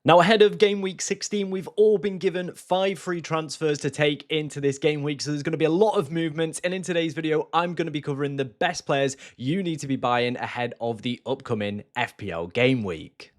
Now, ahead of game week 16, we've all been given 5 free transfers to take into this game week, so there's going to be a lot of movement. And in today's video, I'm going to be covering the best players you need to be buying ahead of the upcoming FPL game week.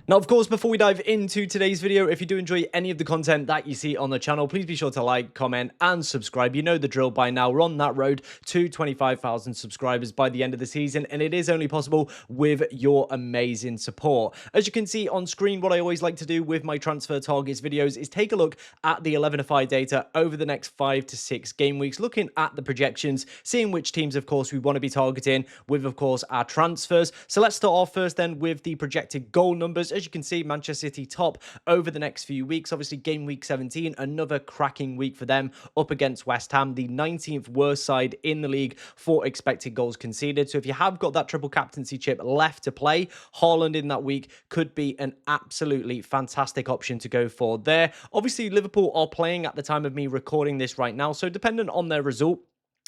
Now, of course, before we dive into today's video, if you do enjoy any of the content that you see on the channel, please be sure to like, comment, and subscribe. You know the drill by now. We're on that road to 25,000 subscribers by the end of the season, and it is only possible with your amazing support. As you can see on screen, what I always like to do with my transfer targets videos is take a look at the 11-5 data over the next 5 to 6 game weeks, looking at the projections, seeing which teams, of course, we want to be targeting with, of course, our transfers. So let's start off first then with the projected goal numbers. As you can see, Manchester City top over the next few weeks. Obviously, game week 17, another cracking week for them up against West Ham, the 19th worst side in the league for expected goals conceded. So if you have got that triple captaincy chip left to play, Haaland in that week could be an absolutely fantastic option to go for there. Obviously, Liverpool are playing at the time of me recording this right now, so dependent on their result,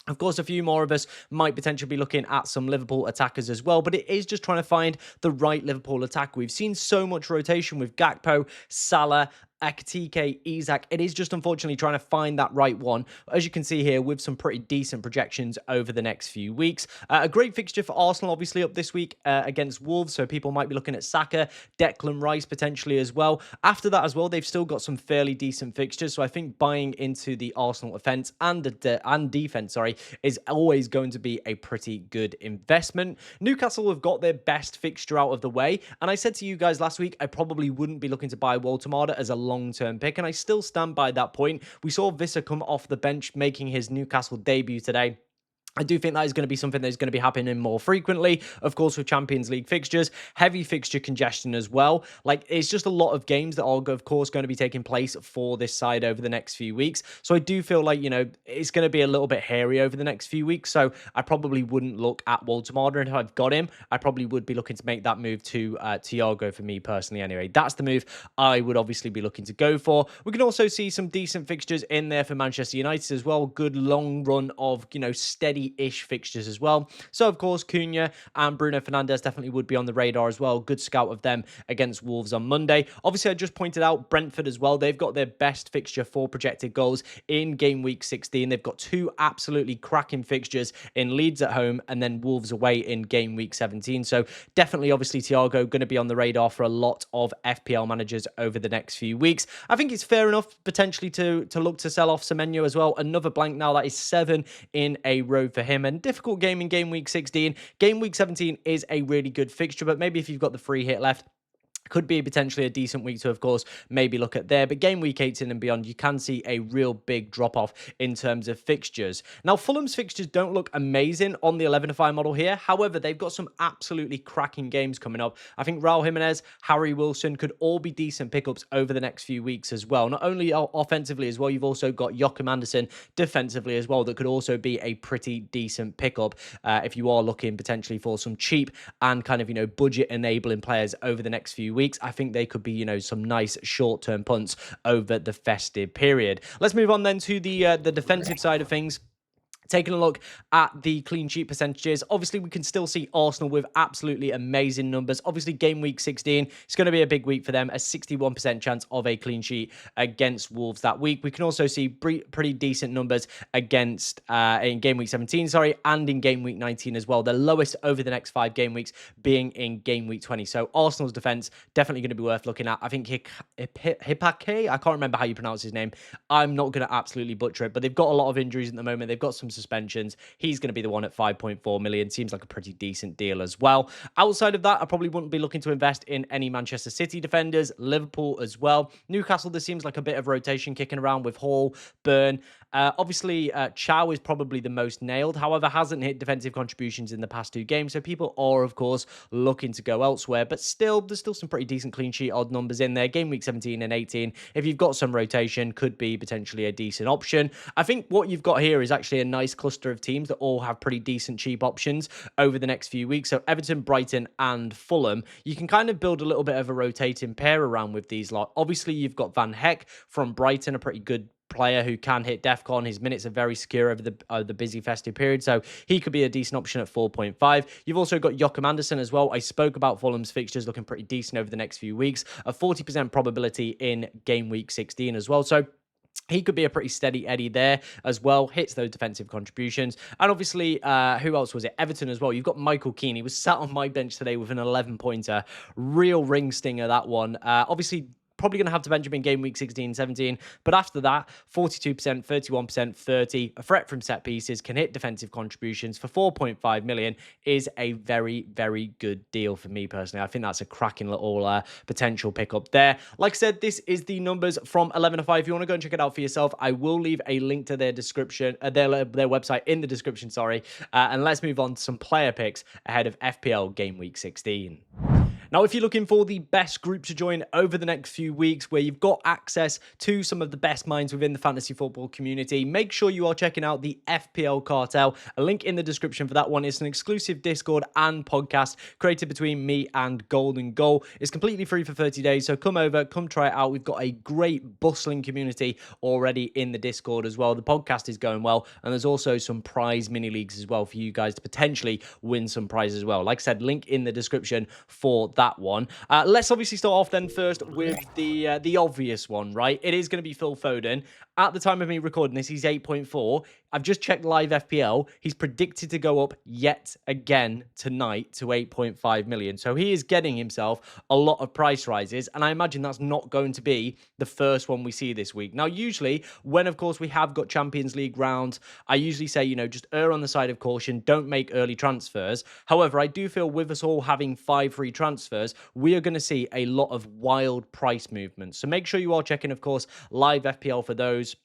of course, a few more of us might potentially be looking at some Liverpool attackers as well, but it is just trying to find the right Liverpool attack. We've seen so much rotation with Gakpo, Salah, Ekitike, Isak. It is just unfortunately trying to find that right one, as you can see here, with some pretty decent projections over the next few weeks. A great fixture for Arsenal, obviously, up this week against Wolves, so people might be looking at Saka, Declan Rice potentially as well. After that as well, they've still got some fairly decent fixtures, so I think buying into the Arsenal offense and defense, is always going to be a pretty good investment. Newcastle have got their best fixture out of the way, and I said to you guys last week, I probably wouldn't be looking to buy Walter as a long-term pick, and I still stand by that point. We saw Visser come off the bench making his Newcastle debut today. I do think that is going to be something that is going to be happening more frequently, of course, with Champions League fixtures, heavy fixture congestion as well. Like, it's just a lot of games that are, of course, going to be taking place for this side over the next few weeks. So I do feel like, it's going to be a little bit hairy over the next few weeks. So I probably wouldn't look at Walter. And if I've got him, I probably would be looking to make that move to Thiago for me personally anyway. That's the move I would obviously be looking to go for. We can also see some decent fixtures in there for Manchester United as well. Good long run of, steady-ish fixtures as well. So, of course, Cunha and Bruno Fernandes definitely would be on the radar as well. Good scout of them against Wolves on Monday. Obviously, I just pointed out Brentford as well. They've got their best fixture for projected goals in game week 16. They've got 2 absolutely cracking fixtures in Leeds at home and then Wolves away in game week 17. So, definitely, obviously, Thiago going to be on the radar for a lot of FPL managers over the next few weeks. I think it's fair enough potentially to look to sell off Semenyo as well. Another blank now. That is 7 in a row for him. And difficult game in game week 16. Game week 17 is a really good fixture, but maybe if you've got the free hit left, could be potentially a decent week to, of course, maybe look at there. But game week 18 and beyond, you can see a real big drop-off in terms of fixtures. Now, Fulham's fixtures don't look amazing on the 11-5 model here. However, they've got some absolutely cracking games coming up. I think Raul Jimenez, Harry Wilson could all be decent pickups over the next few weeks as well. Not only offensively as well, you've also got Joachim Andersen defensively as well. That could also be a pretty decent pickup if you are looking potentially for some cheap and kind of, budget-enabling players over the next few weeks. I think they could be, some nice short-term punts over the festive period. Let's move on then to the defensive side of things. Taking a look at the clean sheet percentages, obviously we can still see Arsenal with absolutely amazing numbers. Obviously, game week 16 is going to be a big week for them, a 61% chance of a clean sheet against Wolves that week. We can also see pretty decent numbers against in game week 17, and in game week 19 as well. The lowest over the next 5 game weeks being in game week 20. So Arsenal's defense definitely going to be worth looking at. I think Hipake, I can't remember how you pronounce his name. I'm not going to absolutely butcher it, but they've got a lot of injuries at the moment. They've got some suspensions. He's going to be the one at 5.4 million. Seems like a pretty decent deal as well. Outside of that, I probably wouldn't be looking to invest in any Manchester City defenders. Liverpool as well. Newcastle, there seems like a bit of rotation kicking around with Hall, Burn. Obviously, Chow is probably the most nailed. However, hasn't hit defensive contributions in the past 2 games. So people are, of course, looking to go elsewhere. But still, there's still some pretty decent clean sheet odd numbers in there. Game week 17 and 18, if you've got some rotation, could be potentially a decent option. I think what you've got here is actually a nice nice cluster of teams that all have pretty decent cheap options over the next few weeks. So Everton, Brighton, and Fulham, you can kind of build a little bit of a rotating pair around with these lot. Obviously, you've got Van Heck from Brighton, a pretty good player who can hit DEFCON. His minutes are very secure over the busy festive period, so he could be a decent option at 4.5. You've also got Joachim Andersen as well. I spoke about Fulham's fixtures looking pretty decent over the next few weeks. A 40% probability in game week 16 as well. So he could be a pretty steady Eddie there as well, hits those defensive contributions. And obviously, who else was it? Everton as well. You've got Michael Keane. He was sat on my bench today with an 11-pointer. Real ring stinger, that one. Obviously, probably going to have to bench him in game week 16, 17. But after that, 42%, 31%, 30. A threat from set pieces, can hit defensive contributions for 4.5 million is a very, very good deal for me personally. I think that's a cracking little potential pickup there. Like I said, this is the numbers from 11 to 5. If you want to go and check it out for yourself, I will leave a link to their description, their website in the description, sorry. And let's move on to some player picks ahead of FPL game week 16. Now, if you're looking for the best group to join over the next few weeks, where you've got access to some of the best minds within the fantasy football community, make sure you are checking out the FPL Cartel. A link in the description for that one. It's an exclusive Discord and podcast created between me and Golden Goal. It's completely free for 30 days, so come over, come try it out. We've got a great bustling community already in the Discord as well. The podcast is going well, and there's also some prize mini leagues as well for you guys to potentially win some prizes as well. Like I said, link in the description for that one. Let's obviously start off then first with the obvious one, right? It is going to be Phil Foden. At the time of me recording this, he's 8.4. I've just checked live FPL. He's predicted to go up yet again tonight to 8.5 million. So he is getting himself a lot of price rises, and I imagine that's not going to be the first one we see this week. Now, usually, when, of course, we have got Champions League rounds, I usually say, you know, just err on the side of caution. Don't make early transfers. However, I do feel with us all having 5 free transfers, we are going to see a lot of wild price movements. So make sure you are checking, of course, live FPL for those.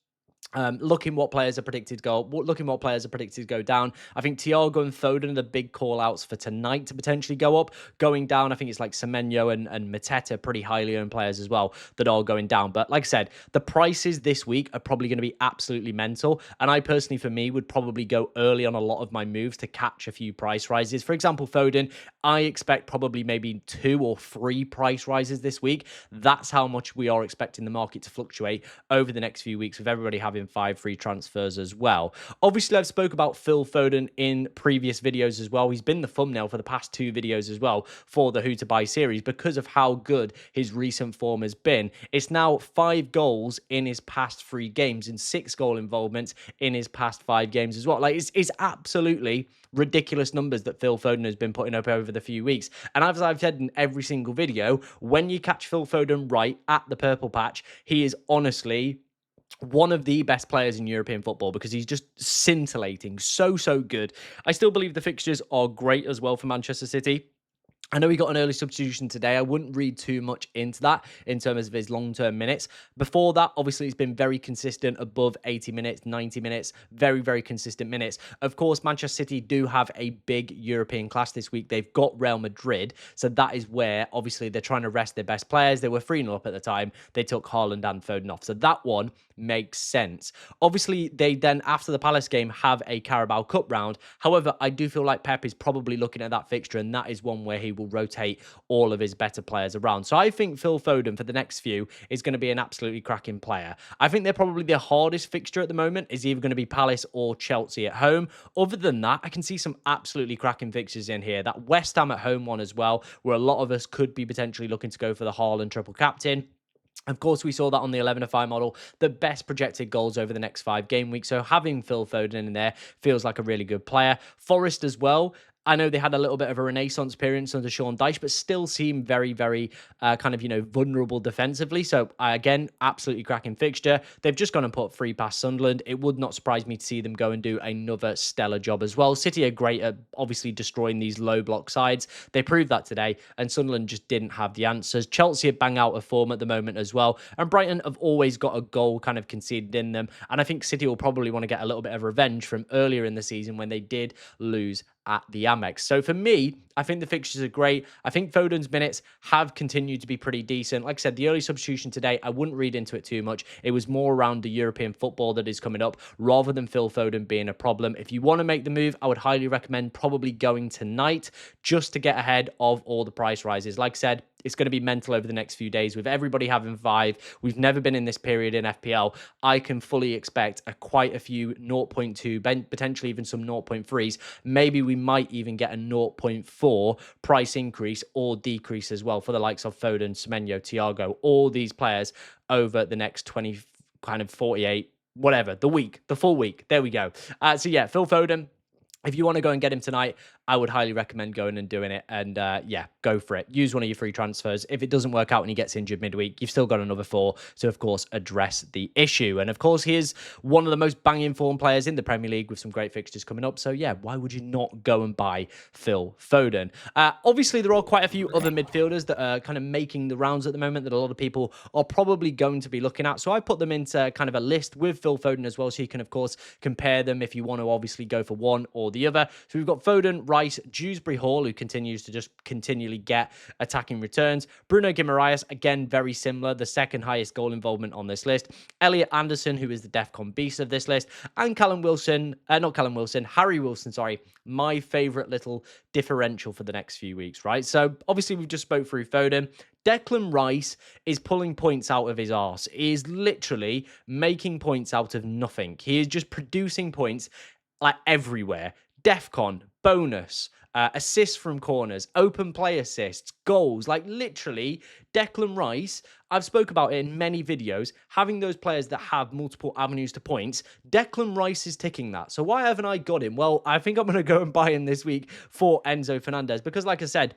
Looking what players are predicted to go up, looking what players are predicted to go down. I think Thiago and Foden are the big call outs for tonight to potentially go up. Going down, I think it's like Semenyo and Mateta, pretty highly owned players as well, that are going down. But like I said, the prices this week are probably going to be absolutely mental. And I personally, for me, would probably go early on a lot of my moves to catch a few price rises. For example, Foden, I expect probably maybe 2 or 3 price rises this week. That's how much we are expecting the market to fluctuate over the next few weeks, with everybody having 5 free transfers as well. Obviously, I've spoke about Phil Foden in previous videos as well. He's been the thumbnail for the past 2 videos as well for the Who to Buy series because of how good his recent form has been. It's now 5 goals in his past 3 games and 6 goal involvements in his past 5 games as well. Like, it's absolutely ridiculous numbers that Phil Foden has been putting up over the few weeks. And as I've said in every single video, when you catch Phil Foden right at the purple patch, he is honestly one of the best players in European football because he's just scintillating. So good. I still believe the fixtures are great as well for Manchester City. I know he got an early substitution today. I wouldn't read too much into that in terms of his long-term minutes. Before that, obviously, he's been very consistent, above 80 minutes, 90 minutes, very consistent minutes. Of course, Manchester City do have a big European clash this week. They've got Real Madrid, so that is where, obviously, they're trying to rest their best players. They were 3-0 up at the time. They took Haaland and Foden off, so that one makes sense. Obviously, they then, after the Palace game, have a Carabao Cup round. However, I do feel like Pep is probably looking at that fixture, and that is one where he will rotate all of his better players around. So I think Phil Foden for the next few is going to be an absolutely cracking player. I think they're probably the hardest fixture at the moment is either going to be Palace or Chelsea at home. Other than that, I can see some absolutely cracking fixtures in here. That West Ham at home one as well, where a lot of us could be potentially looking to go for the Haaland triple captain. Of course, we saw that on the 11-5 model, the best projected goals over the next 5 game weeks. So having Phil Foden in there feels like a really good player. Forest as well. I know they had a little bit of a renaissance period under Sean Dyche, but still seem very kind of, vulnerable defensively. So, again, absolutely cracking fixture. They've just gone and put 3 past Sunderland. It would not surprise me to see them go and do another stellar job as well. City are great at obviously destroying these low block sides. They proved that today, and Sunderland just didn't have the answers. Chelsea are bang out of form at the moment as well, and Brighton have always got a goal kind of conceded in them. And I think City will probably want to get a little bit of revenge from earlier in the season when they did lose at the Amex. So for me, I think the fixtures are great. I think Foden's minutes have continued to be pretty decent. Like I said, the early substitution today, I wouldn't read into it too much. It was more around the European football that is coming up rather than Phil Foden being a problem. If you want to make the move, I would highly recommend probably going tonight just to get ahead of all the price rises. Like I said, it's going to be mental over the next few days with everybody having 5. We've never been in this period in FPL. I can fully expect quite a few 0.2, potentially even some 0.3s. Maybe we might even get a 0.4 price increase or decrease as well for the likes of Foden, Semenyo, Thiago, all these players over the next 20, kind of 48, whatever, the full week. There we go. So yeah, Phil Foden, if you want to go and get him tonight, I would highly recommend going and doing it. And yeah, go for it. Use one of your free transfers. If it doesn't work out and he gets injured midweek, you've still got another 4. So, of course, address the issue. And, of course, he is one of the most banging form players in the Premier League with some great fixtures coming up. So, yeah, why would you not go and buy Phil Foden? Obviously, there are quite a few other midfielders that are kind of making the rounds at the moment that a lot of people are probably going to be looking at. So, I put them into kind of a list with Phil Foden as well. So, you can, of course, compare them if you want to obviously go for one or the other. So, we've got Foden, Rice, Dewsbury Hall, who continues to just continually get attacking returns. Bruno Guimaraes, again, very similar, the second highest goal involvement on this list. Elliot Anderson, who is the DEFCON beast of this list. And Harry Wilson, sorry, my favourite little differential for the next few weeks, right? So, obviously, we've just spoke through Foden. Declan Rice is pulling points out of his arse. He is literally making points out of nothing. He is just producing points like everywhere. DEFCON, bonus, assists from corners, open play assists, goals, like literally Declan Rice, I've spoke about it in many videos, having those players that have multiple avenues to points, Declan Rice is ticking that. So why haven't I got him? Well, I think I'm going to go and buy him this week for Enzo Fernandez because like I said,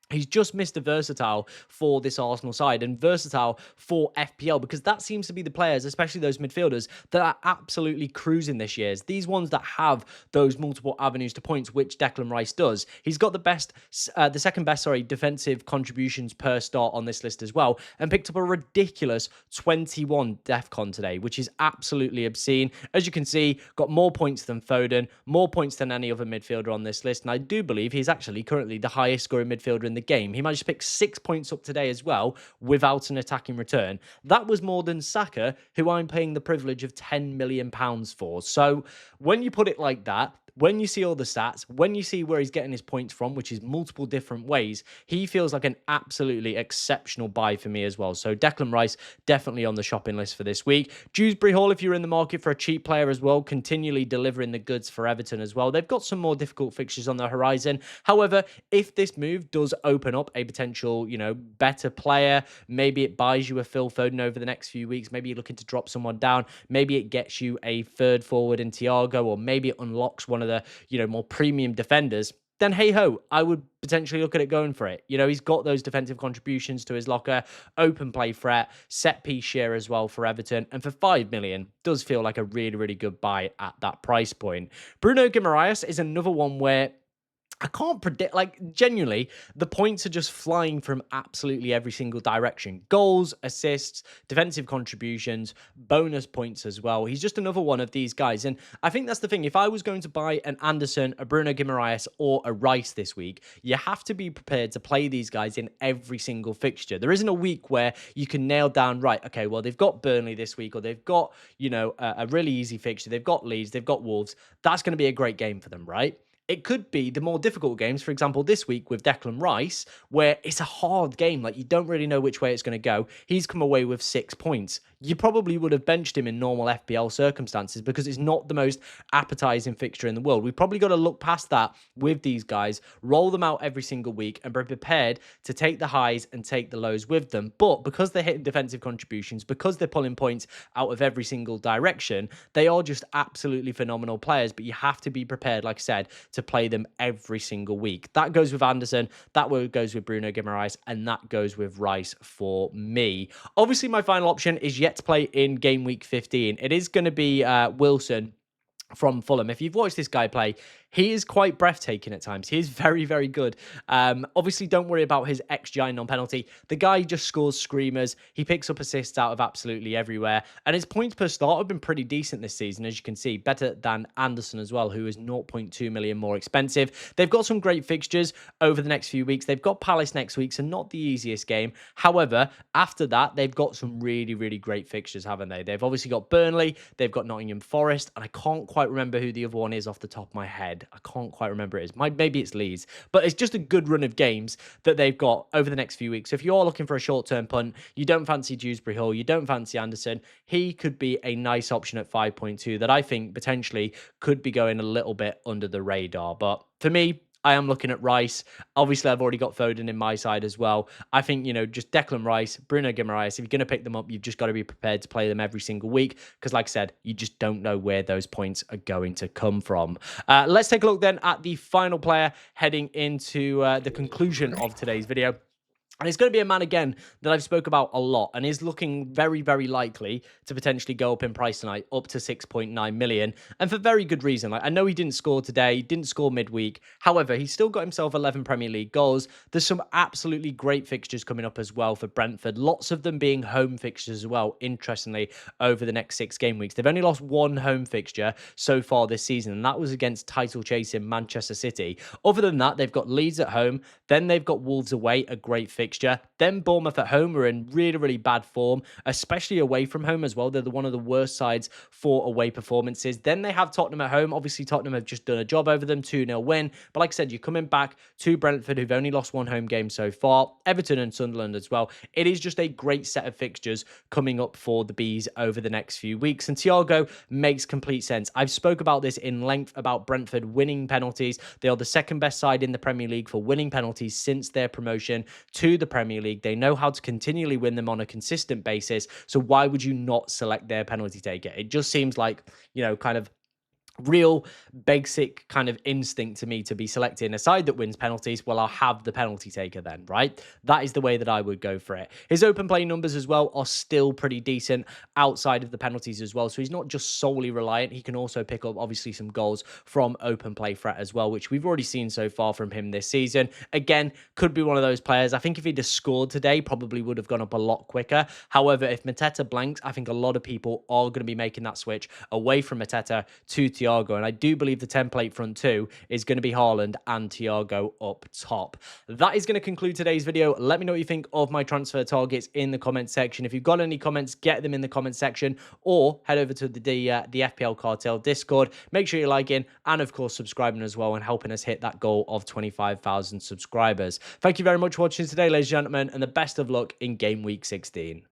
he's just Mr. Versatile for this Arsenal side and versatile for FPL because that seems to be the players, especially those midfielders, that are absolutely cruising this year. These ones that have those multiple avenues to points, which Declan Rice does. He's got the second best, defensive contributions per start on this list as well and picked up a ridiculous 21 DEFCON today, which is absolutely obscene. As you can see, got more points than Foden, more points than any other midfielder on this list. And I do believe he's actually currently the highest scoring midfielder in the game. He managed to pick 6 points up today as well without an attacking return. That was more than Saka, who I'm paying the privilege of £10 million for. So when you put it like that, when you see all the stats, when you see where he's getting his points from, which is multiple different ways, he feels like an absolutely exceptional buy for me as well. So Declan Rice, definitely on the shopping list for this week. Dewsbury Hall, if you're in the market for a cheap player as well, continually delivering the goods for Everton as well. They've got some more difficult fixtures on the horizon. However, if this move does open up a potential, better player, maybe it buys you a Phil Foden over the next few weeks, maybe you're looking to drop someone down, maybe it gets you a third forward in Thiago, or maybe it unlocks one of the, more premium defenders, then hey ho, I would potentially look at it going for it. He's got those defensive contributions to his locker, open play threat, set piece share as well for Everton, and for 5 million does feel like a really, really good buy at that price point. Bruno Guimaraes is another one where I can't predict, genuinely, the points are just flying from absolutely every single direction. Goals, assists, defensive contributions, bonus points as well. He's just another one of these guys. And I think that's the thing. If I was going to buy an Anderson, a Bruno Guimaraes, or a Rice this week, you have to be prepared to play these guys in every single fixture. There isn't a week where you can nail down, right, okay, well, they've got Burnley this week, or they've got, a really easy fixture. They've got Leeds, they've got Wolves. That's going to be a great game for them, right? It could be the more difficult games, for example, this week with Declan Rice, where it's a hard game. You don't really know which way it's going to go. He's come away with 6 points. You probably would have benched him in normal FPL circumstances because it's not the most appetizing fixture in the world. We've probably got to look past that with these guys, roll them out every single week and be prepared to take the highs and take the lows with them. But because they're hitting defensive contributions, because they're pulling points out of every single direction, they are just absolutely phenomenal players. But you have to be prepared, like I said, to play them every single week. That goes with Anderson, that goes with Bruno Guimaraes, and that goes with Rice for me. Obviously, my final option is yet to play in game week 15. It is going to be Wilson from Fulham. If you've watched this guy play, he is quite breathtaking at times. He is very, very good. Obviously, don't worry about his XGI non-penalty. The guy just scores screamers. He picks up assists out of absolutely everywhere. And his points per start have been pretty decent this season, as you can see. Better than Anderson as well, who is 0.2 million more expensive. They've got some great fixtures over the next few weeks. They've got Palace next week, so not the easiest game. However, after that, they've got some really, really great fixtures, haven't they? They've obviously got Burnley, they've got Nottingham Forest, and I can't quite remember who the other one is off the top of my head. I can't quite remember it is. Maybe it's Leeds, but it's just a good run of games that they've got over the next few weeks. So if you're looking for a short-term punt, you don't fancy Dewsbury Hall, you don't fancy Anderson, he could be a nice option at 5.2 that I think potentially could be going a little bit under the radar. But for me, I am looking at Rice. Obviously, I've already got Foden in my side as well. I think, just Declan Rice, Bruno Guimaraes, if you're going to pick them up, you've just got to be prepared to play them every single week because, like I said, you just don't know where those points are going to come from. Let's take a look then at the final player heading into the conclusion of today's video. And it's going to be a man, again, that I've spoke about a lot and is looking very, very likely to potentially go up in price tonight, up to 6.9 million. And for very good reason. Like, I know he didn't score today, didn't score midweek. However, he's still got himself 11 Premier League goals. There's some absolutely great fixtures coming up as well for Brentford. Lots of them being home fixtures as well, interestingly, over the next 6 game weeks. They've only lost one home fixture so far this season, and that was against title-chasing Manchester City. Other than that, they've got Leeds at home. Then they've got Wolves away, a great fixture. Then Bournemouth at home are in really, really bad form, especially away from home as well. They're one of the worst sides for away performances. Then they have Tottenham at home. Obviously, Tottenham have just done a job over them, 2-0 win. But like I said, you're coming back to Brentford, who've only lost one home game so far. Everton and Sunderland as well. It is just a great set of fixtures coming up for the Bees over the next few weeks. And Thiago makes complete sense. I've spoke about this in length about Brentford winning penalties. They are the second best side in the Premier League for winning penalties since their promotion to the Premier League. They know how to continually win them on a consistent basis. So why would you not select their penalty taker? It just seems like, kind of real basic kind of instinct to me to be selecting a side that wins penalties. Well, I'll have the penalty taker then, right? That is the way that I would go for it. His open play numbers as well are still pretty decent outside of the penalties as well. So he's not just solely reliant. He can also pick up obviously some goals from open play threat as well, which we've already seen so far from him this season. Again, could be one of those players. I think if he'd have scored today, probably would have gone up a lot quicker. However, if Mateta blanks, I think a lot of people are going to be making that switch away from Mateta to Thiago. And I do believe the template front two is going to be Haaland and Thiago up top. That is going to conclude today's video. Let me know what you think of my transfer targets in the comment section. If you've got any comments, get them in the comment section or head over to the FPL Cartel Discord. Make sure you're liking and, of course, subscribing as well and helping us hit that goal of 25,000 subscribers. Thank you very much for watching today, ladies and gentlemen, and the best of luck in game week 16.